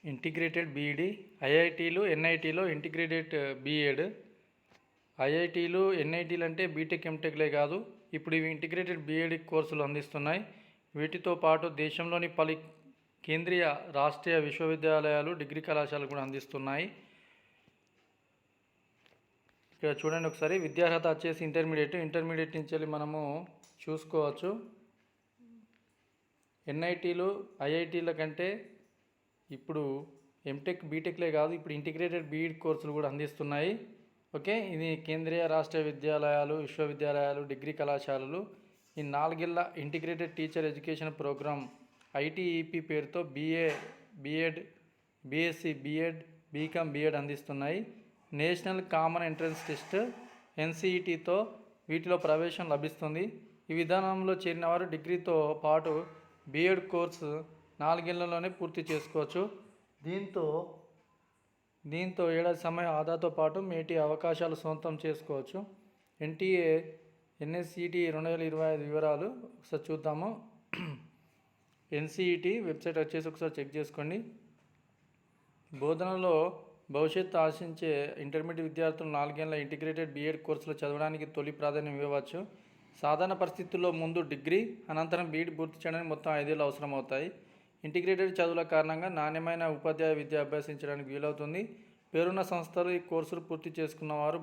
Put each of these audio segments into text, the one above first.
Integrated BEd, ఐఐటీలు, ఎన్ఐటీలో integrated BEd. ఐఐటీలు, ఎన్ఐటీలు అంటే బీటెక్, ఎంటెక్లే కాదు, ఇప్పుడు ఇవి ఇంటిగ్రేటెడ్ బీఎడ్ కోర్సులు అందిస్తున్నాయి. వీటితో పాటు దేశంలోని పలు కేంద్రీయ, రాష్ట్రీయ విశ్వవిద్యాలయాలు, డిగ్రీ కళాశాలలు కూడా అందిస్తున్నాయి. ఇక్కడ చూడండి ఒకసారి, విద్యార్హత వచ్చేసి ఇంటర్మీడియట్ నుంచి వెళ్ళి మనము చూసుకోవచ్చు. ఎన్ఐటీలు, ఐఐటీల కంటే ఇప్పుడు ఎంటెక్, బీటెక్లే కాదు, ఇప్పుడు ఇంటిగ్రేటెడ్ బీఈడ్ కోర్సులు కూడా అందిస్తున్నాయి. ఓకే, ఇది కేంద్రీయ, రాష్ట్రీయ విద్యాలయాలు, విశ్వవిద్యాలయాలు, డిగ్రీ కళాశాలలు ఈ 4 ఏళ్ల integrated teacher education programme ITEP పేరుతో BEd, BSc BEd, BCom BEd అందిస్తున్నాయి. నేషనల్ కామన్ ఎంట్రన్స్ టెస్ట్ ఎన్సీఈటీతో వీటిలో ప్రవేశం లభిస్తుంది. ఈ విధానంలో చేరిన వారు డిగ్రీతో పాటు బీఎడ్ కోర్సు 4 ఏళ్లలోనే పూర్తి చేసుకోవచ్చు. దీంతో ఏడాది సమయం ఆదాతో పాటు మేటి అవకాశాలు సొంతం చేసుకోవచ్చు. ఎన్టీఏ ఎన్ఎస్ఈటీ 2025 వివరాలు ఒకసారి చూద్దాము. ఎన్సీఈటీ వెబ్సైట్ వచ్చేసి ఒకసారి చెక్ చేసుకోండి. బోధనలో భవిష్యత్తు ఆశించే ఇంటర్మీడియట్ విద్యార్థులు 4 ఏళ్ల ఇంటిగ్రేటెడ్ బీఎడ్ కోర్సులు చదవడానికి తొలి ప్రాధాన్యం ఇవ్వవచ్చు. సాధారణ పరిస్థితుల్లో ముందు డిగ్రీ, అనంతరం బీఈడి పూర్తి చేయడానికి మొత్తం 5 ఏళ్ళు అవసరం అవుతాయి. ఇంటిగ్రేటెడ్ చదువుల కారణంగా నాణ్యమైన ఉపాధ్యాయ విద్య అభ్యసించడానికి వీలవుతుంది. పేరున్న సంస్థలు ఈ కోర్సులు పూర్తి చేసుకున్న వారు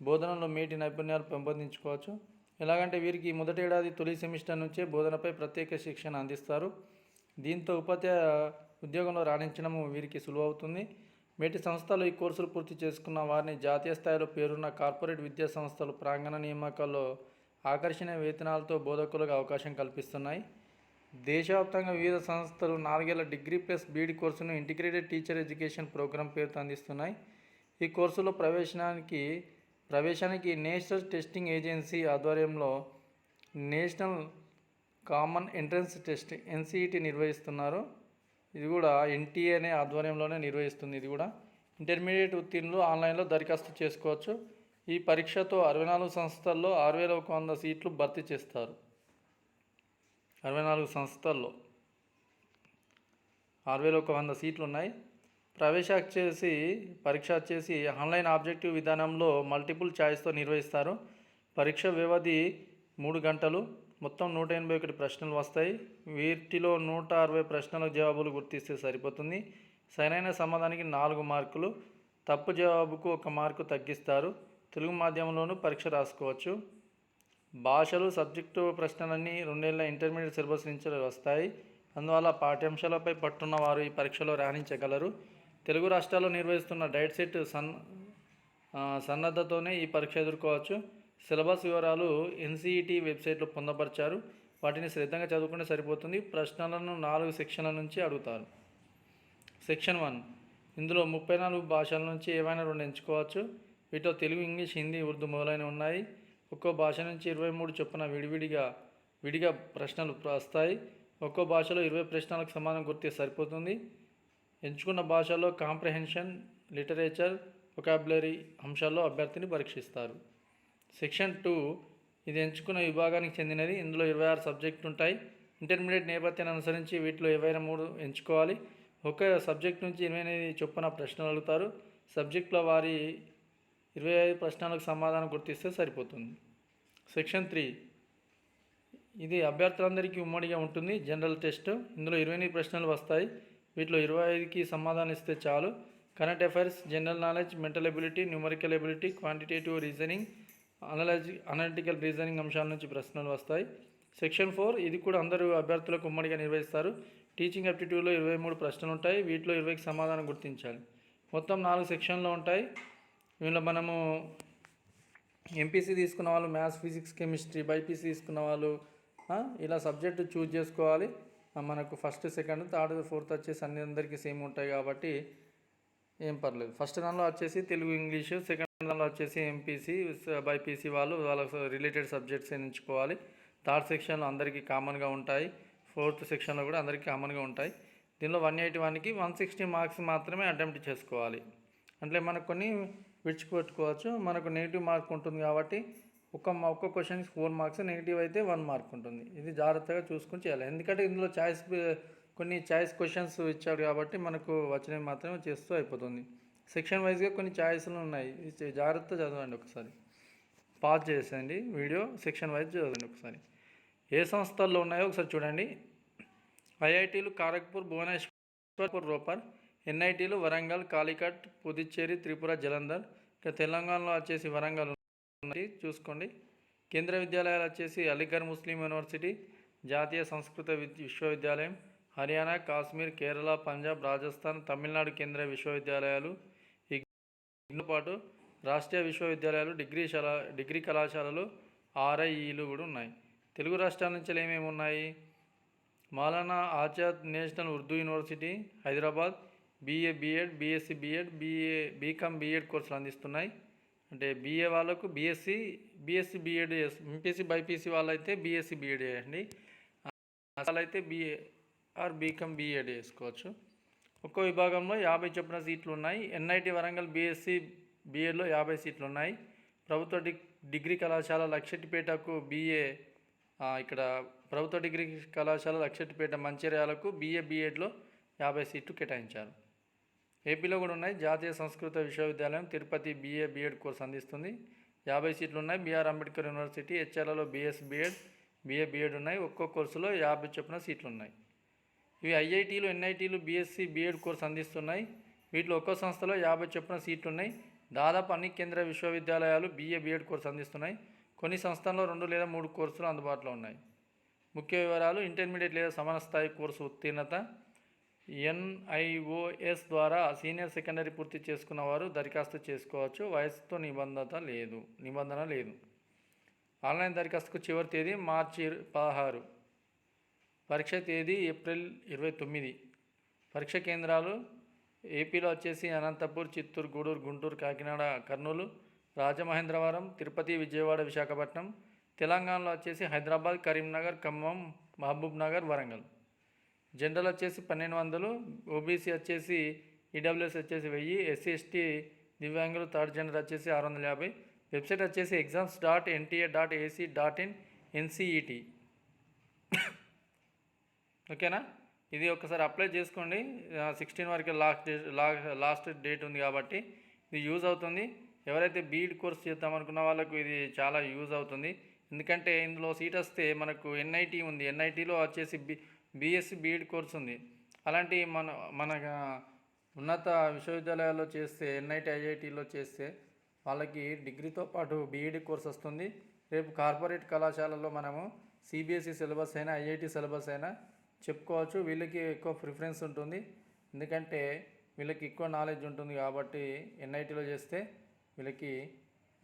బోధనలో మేటి నైపుణ్యాలు పెంపొందించుకోవచ్చు. ఎలాగంటే వీరికి మొదటి ఏడాది తొలి సెమిస్టర్ నుంచే బోధనపై ప్రత్యేక శిక్షణ అందిస్తారు. దీంతో ఉపాధ్యాయ ఉద్యోగంలో రాణించడం వీరికి సులువవుతుంది. మేటి సంస్థలు ఈ కోర్సులు పూర్తి చేసుకున్న వారిని జాతీయ స్థాయిలో పేరున్న కార్పొరేట్ విద్యా సంస్థలు ప్రాంగణ నియామకాల్లో ఆకర్షణీయ వేతనాలతో బోధకులకు అవకాశం కల్పిస్తున్నాయి. దేశవ్యాప్తంగా వివిధ సంస్థలు 4 ఏళ్ల డిగ్రీ ప్లస్ బీఈడి కోర్సును ఇంటిగ్రేటెడ్ టీచర్ ఎడ్యుకేషన్ ప్రోగ్రామ్ పేరుతో అందిస్తున్నాయి. ఈ కోర్సులో ప్రవేశానికి నేషనల్ టెస్టింగ్ ఏజెన్సీ ఆధ్వర్యంలో national common entrance test NCET నిర్వహిస్తున్నారు. ఇది కూడా ఎన్టీఏ అనే ఆధ్వర్యంలోనే నిర్వహిస్తుంది. ఇది కూడా ఇంటర్మీడియట్ ఉత్తీర్ణులు ఆన్లైన్లో దరఖాస్తు చేసుకోవచ్చు. ఈ పరీక్షతో 64 సంస్థల్లో 6100 సీట్లు భర్తీ చేస్తారు. 64 సంస్థల్లో 6100 సీట్లు ఉన్నాయి. పరీక్ష వచ్చేసి ఆన్లైన్ ఆబ్జెక్టివ్ విధానంలో మల్టిపుల్ ఛాయిస్తో నిర్వహిస్తారు. పరీక్ష వ్యవధి 3 గంటలు. మొత్తం 181 ప్రశ్నలు వస్తాయి. వీటిలో 160 ప్రశ్నలకు జవాబులు గుర్తిస్తే సరిపోతుంది. సరైన సమాధానానికి 4 మార్కులు, తప్పు జవాబుకు 1 మార్కు తగ్గిస్తారు. తెలుగు మాధ్యమంలోనూ పరీక్ష రాసుకోవచ్చు. భాషలు, సబ్జెక్టు ప్రశ్నలన్నీ 2 ఏళ్ల ఇంటర్మీడియట్ సిలబస్ నుంచి వస్తాయి. అందువల్ల పాఠ్యాంశాలపై పట్టున్న వారు ఈ పరీక్షలో రాణించగలరు. తెలుగు రాష్ట్రాల్లో నిర్వహిస్తున్న డైట్ సెట్ సన్నద్ధతోనే ఈ పరీక్ష ఎదుర్కోవచ్చు. సిలబస్ వివరాలు ఎన్సీఈటీ వెబ్సైట్లో పొందపరిచారు. వాటిని శ్రద్ధగా చదువుకుంటే సరిపోతుంది. ప్రశ్నలను 4 సెక్షన్ల నుంచి అడుగుతారు. సెక్షన్ 1, ఇందులో 34 భాషల నుంచి ఏవైనా 2 ఎంచుకోవచ్చు. వీటిలో తెలుగు, ఇంగ్లీష్, హిందీ, ఉర్దూ మొదలైనవి ఉన్నాయి. ఒక్కో భాష నుంచి 23 చొప్పున విడిగా ప్రశ్నలు వస్తాయి. ఒక్కో భాషలో 20 ప్రశ్నలకు సమాధానం గుర్తిస్తే సరిపోతుంది. ఎంచుకున్న భాషల్లో కాంప్రహెన్షన్, లిటరేచర్, వొకాబులరీ అంశాల్లో అభ్యర్థిని పరీక్షిస్తారు. సెక్షన్ 2, ఇది ఎంచుకున్న విభాగానికి చెందినది. ఇందులో 26 సబ్జెక్టులు ఉంటాయి. ఇంటర్మీడియట్ నేపథ్యాన్ని అనుసరించి వీటిలో ఏవైనా 3 ఎంచుకోవాలి. ఒక సబ్జెక్ట్ నుంచి 28 చొప్పున ప్రశ్నలు అడుగుతారు. సబ్జెక్టుల వారి 25 ప్రశ్నలకు సమాధానం గుర్తిస్తే సరిపోతుంది. సెక్షన్ 3, ఇది అభ్యర్థులందరికీ ఉమ్మడిగా ఉంటుంది. General test. ఇందులో 28 ప్రశ్నలు వస్తాయి. వీటిలో 25కి సమాధానం ఇస్తే చాలు. Current affairs, general knowledge, mental ability, numerical ability, quantitative reasoning, analytical reasoning అంశాల నుంచి ప్రశ్నలు వస్తాయి. సెక్షన్ 4, ఇది కూడా అందరూ అభ్యర్థులకు ఉమ్మడిగా నిర్వహిస్తారు. టీచింగ్ అప్టిట్యూడ్లో 23 ప్రశ్నలు ఉంటాయి. వీటిలో 20కి సమాధానం గుర్తించాలి. మొత్తం 4 సెక్షన్లు ఉంటాయి. వీళ్ళు మనము ఎంపీసీ తీసుకున్న వాళ్ళు మ్యాథ్స్, ఫిజిక్స్, కెమిస్ట్రీ, బైపీసీ తీసుకున్న వాళ్ళు ఇలా సబ్జెక్టు చూజ్ చేసుకోవాలి. మనకు ఫస్ట్, సెకండ్, థర్డ్, ఫోర్త్ వచ్చేసి అందరికీ సేమ్ ఉంటాయి కాబట్టి ఏం పర్లేదు. ఫస్ట్ దానిలో వచ్చేసి తెలుగు, ఇంగ్లీషు, సెకండ్ దానిలో వచ్చేసి ఎంపీసీ, బైపీసీ వాళ్ళ రిలేటెడ్ సబ్జెక్ట్స్ ఎంచుకోవాలి. థర్డ్ సెక్షన్లో అందరికీ కామన్గా ఉంటాయి. ఫోర్త్ సెక్షన్లో కూడా అందరికీ కామన్గా ఉంటాయి. దీనిలో 181కి 160 మార్క్స్ మాత్రమే అటెంప్ట్ చేసుకోవాలి. అంటే మనకు కొన్ని విడిచిపెట్టుకోవచ్చు. మనకు నెగిటివ్ మార్క్ ఉంటుంది కాబట్టి ఒక్క క్వశ్చన్కి 4 మార్క్స్, నెగిటివ్ అయితే 1 మార్క్ ఉంటుంది. ఇది జాగ్రత్తగా చూసుకుని చేయాలి. ఎందుకంటే ఇందులో చాయిస్ కొన్ని చాయిస్ క్వశ్చన్స్ ఇచ్చాడు కాబట్టి మనకు వచ్చినవి మాత్రమే చేస్తూ అయిపోతుంది. సెక్షన్ వైజ్గా కొన్ని చాయిస్లు ఉన్నాయి, జాగ్రత్త చదవండి. ఒకసారి పాజ్ చేసేయండి వీడియో, సెక్షన్ వైజ్ చదవండి ఒకసారి. ఏ సంస్థల్లో ఉన్నాయో ఒకసారి చూడండి. ఐఐటీలు కారక్పూర్, భువనేశ్వర్, రోపర్. ఎన్ఐటీలు వరంగల్, కాలికట్, పుదుచ్చేరి, త్రిపుర, జలంధర్. ఇక తెలంగాణలో వచ్చేసి వరంగల్ ఉన్నాయి, చూసుకోండి. కేంద్ర విద్యాలయాలు వచ్చేసి అలీగఢ్ ముస్లిం యూనివర్సిటీ, జాతీయ సంస్కృత విశ్వవిద్యాలయం, హర్యానా, కాశ్మీర్, కేరళ, పంజాబ్, రాజస్థాన్, తమిళనాడు కేంద్ర విశ్వవిద్యాలయాలు. దీంతో పాటు రాష్ట్రీయ విశ్వవిద్యాలయాలు, డిగ్రీ కళాశాలలు, ఆర్ఐఈలు కూడా ఉన్నాయి. తెలుగు రాష్ట్రాల నుంచి ఏమేమి ఉన్నాయి? Maulana Azad national Urdu university Hyderabad BA BEd, BSc BEd, BCom BEd కోర్సులు అందిస్తున్నాయి. అంటే బీఏ వాళ్ళకు బీఎస్సీ బీఎడ్, ఎంపీసీ బైపీసీ వాళ్ళైతే బీఎస్సీ బీఎడ్ చేయండి, అయితే బీఏ ఆర్ బీకామ్ బీఎడ్ చేసుకోవచ్చు. ఒక్కో విభాగంలో 50 చొప్పున సీట్లు ఉన్నాయి. ఎన్ఐటి వరంగల్ బీఎస్సీ బీఎడ్లో 50 సీట్లు ఉన్నాయి. ప్రభుత్వ డిగ్రీ కళాశాల లక్షెట్టిపేటకు బీఏ, ఇక్కడ ప్రభుత్వ డిగ్రీ కళాశాల లక్షెట్టిపేట మంచిర్యాలకు బీఏ బీఎడ్లో 50 సీట్లు కేటాయించారు. ఏపీలో కూడా ఉన్నాయి. జాతీయ సంస్కృత విశ్వవిద్యాలయం తిరుపతి బీఏ బీఎడ్ కోర్సు అందిస్తుంది, 50 సీట్లు ఉన్నాయి. బిఆర్ అంబేద్కర్ యూనివర్సిటీ హెచ్ఆర్లలో బీఎస్ బీఎడ్, బీఏ బీఎడ్ ఉన్నాయి. ఒక్కో కోర్సులో 50 చొప్పున సీట్లు ఉన్నాయి. ఇవి ఐఐటీలు, ఎన్ఐటీలు బీఎస్సీ బీఎడ్ కోర్సు అందిస్తున్నాయి. వీటిలో ఒక్కో సంస్థలో 50 చొప్పున సీట్లు ఉన్నాయి. దాదాపు అన్ని కేంద్ర విశ్వవిద్యాలయాలు బీఏ బీఎడ్ కోర్సు అందిస్తున్నాయి. కొన్ని సంస్థల్లో 2 లేదా 3 కోర్సులు అందుబాటులో ఉన్నాయి. ముఖ్య వివరాలు: ఇంటర్మీడియట్ లేదా సమాన స్థాయి కోర్సు ఉత్తీర్ణత. ఎన్ఐఓఎస్ ద్వారా సీనియర్ సెకండరీ పూర్తి చేసుకున్న వారు దరఖాస్తు చేసుకోవచ్చు. వయసుతో నిబంధన లేదు. ఆన్లైన్ దరఖాస్తుకు చివరి తేదీ మార్చి 16. పరీక్ష తేదీ ఏప్రిల్ 29. పరీక్ష కేంద్రాలు ఏపీలో వచ్చేసి అనంతపూర్, చిత్తూరు, గూడూరు, గుంటూరు, కాకినాడ, కర్నూలు, రాజమహేంద్రవరం, తిరుపతి, విజయవాడ, విశాఖపట్నం. తెలంగాణలో వచ్చేసి హైదరాబాద్, కరీంనగర్, ఖమ్మం, మహబూబ్ నగర్, వరంగల్. జనరల్ వచ్చేసి 1200, ఓబీసీ వచ్చేసి ఈడబ్ల్యూఎస్ వచ్చేసి 1000, ఎస్సీ ఎస్టీ దివ్యాంగులు థర్డ్ జెండర్ వచ్చేసి 650. వెబ్సైట్ వచ్చేసి exams.nta.ac.in NCET. ఓకేనా? ఇది ఒకసారి అప్లై చేసుకోండి. 16 వరకు లాస్ట్ డేట్ ఉంది కాబట్టి ఇది యూజ్ అవుతుంది. ఎవరైతే బీఈడ్ కోర్స్ చేద్దామనుకున్న వాళ్ళకు ఇది చాలా యూజ్ అవుతుంది. ఎందుకంటే ఇందులో సీట్ వస్తే మనకు ఎన్ఐటీ ఉంది, ఎన్ఐటీలో వచ్చేసి బీఎస్సీ బీఈడ్ కోర్స్ ఉంది. అలాంటి మన ఉన్నత విశ్వవిద్యాలయాల్లో చేస్తే, ఎన్ఐటీ ఐఐటీలో చేస్తే వాళ్ళకి డిగ్రీతో పాటు బీఈడ్ కోర్స్ వస్తుంది. రేపు కార్పొరేట్ కళాశాలలో మనము సిబిఎస్ఈ సిలబస్ అయినా ఐఐటీ సిలబస్ అయినా చెప్పుకోవచ్చు. వీళ్ళకి ఎక్కువ ప్రిఫరెన్స్ ఉంటుంది, ఎందుకంటే వీళ్ళకి ఎక్కువ నాలెడ్జ్ ఉంటుంది కాబట్టి. ఎన్ఐటీలో చేస్తే వీళ్ళకి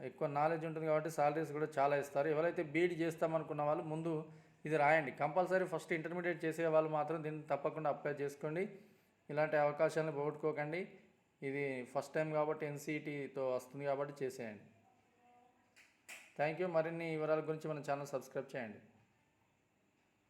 ఎక్కువ నాలెడ్జ్ ఉంటుంది కాబట్టి సాలరీస్ కూడా చాలా ఇస్తారు. ఎవరైతే బీఈడ్ చేస్తామనుకున్న వాళ్ళు ముందు ఇది రాయండి. కంపల్సరీ ఫస్ట్ ఇంటర్మీడియట్ చేసే వాళ్ళు మాత్రం దీన్ని తప్పకుండా అప్లై చేసుకోండి. ఇలాంటి అవకాశాలను పోగొట్టుకోకండి. ఇది ఫస్ట్ టైం కాబట్టి ఎన్సీఈటీతో వస్తుంది కాబట్టి చేసేయండి. Thank you. మరిన్ని వివరాల గురించి మన ఛానల్ సబ్స్క్రైబ్ చేయండి.